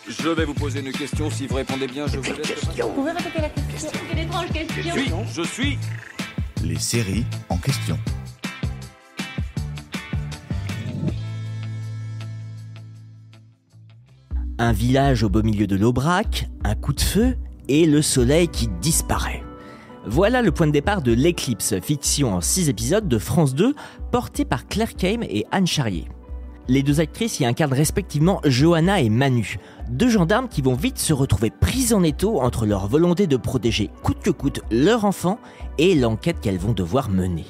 Je vais vous poser une question. Si vous répondez bien, je vous laisse. Vous pouvez répéter la question? Quelle étrange question. Je suis. Les séries en question. Un village au beau milieu de l'Aubrac, un coup de feu et le soleil qui disparaît. Voilà le point de départ de L'Éclipse, fiction en 6 épisodes de France 2, portée par Claire Kame et Anne Charrier. Les deux actrices y incarnent respectivement Johanna et Manu, deux gendarmes qui vont vite se retrouver prises en étau entre leur volonté de protéger coûte que coûte leur enfant et l'enquête qu'elles vont devoir mener.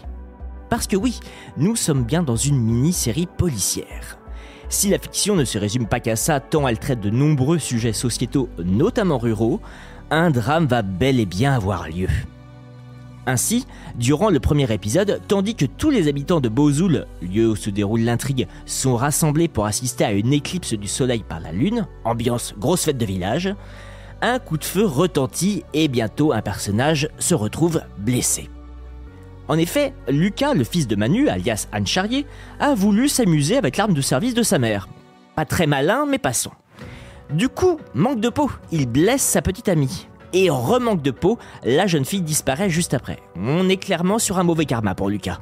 Parce que oui, nous sommes bien dans une mini-série policière. Si la fiction ne se résume pas qu'à ça, tant elle traite de nombreux sujets sociétaux, notamment ruraux, un drame va bel et bien avoir lieu. Ainsi, durant le premier épisode, tandis que tous les habitants de Bozoul, lieu où se déroule l'intrigue, sont rassemblés pour assister à une éclipse du soleil par la lune, ambiance grosse fête de village, un coup de feu retentit et bientôt un personnage se retrouve blessé. En effet, Lucas, le fils de Manu, alias Anne Charrier, a voulu s'amuser avec l'arme de service de sa mère. Pas très malin, mais passons. Du coup, manque de peau, il blesse sa petite amie. Et remanque de peau, la jeune fille disparaît juste après. On est clairement sur un mauvais karma pour Lucas.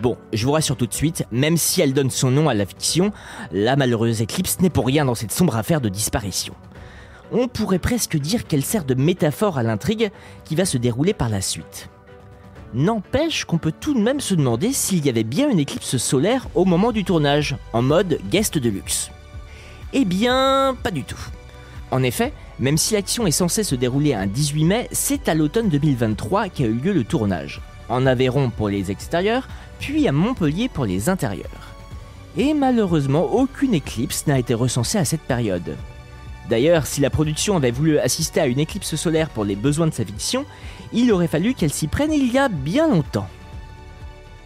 Bon, je vous rassure tout de suite, même si elle donne son nom à la fiction, la malheureuse éclipse n'est pour rien dans cette sombre affaire de disparition. On pourrait presque dire qu'elle sert de métaphore à l'intrigue qui va se dérouler par la suite. N'empêche qu'on peut tout de même se demander s'il y avait bien une éclipse solaire au moment du tournage, en mode guest de luxe. Eh bien, pas du tout. En effet, même si l'action est censée se dérouler un 18 mai, c'est à l'automne 2023 qu'a eu lieu le tournage. En Aveyron pour les extérieurs, puis à Montpellier pour les intérieurs. Et malheureusement, aucune éclipse n'a été recensée à cette période. D'ailleurs, si la production avait voulu assister à une éclipse solaire pour les besoins de sa fiction, il aurait fallu qu'elle s'y prenne il y a bien longtemps.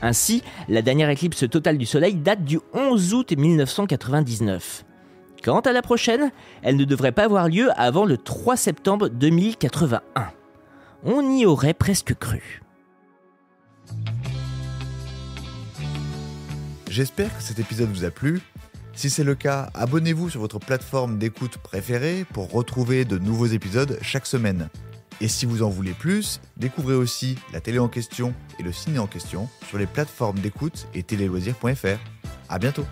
Ainsi, la dernière éclipse totale du soleil date du 11 août 1999. Quant à la prochaine, elle ne devrait pas avoir lieu avant le 3 septembre 2081. On y aurait presque cru. J'espère que cet épisode vous a plu. Si c'est le cas, abonnez-vous sur votre plateforme d'écoute préférée pour retrouver de nouveaux épisodes chaque semaine. Et si vous en voulez plus, découvrez aussi la télé en question et le ciné en question sur les plateformes d'écoute et téléloisirs.fr. À bientôt.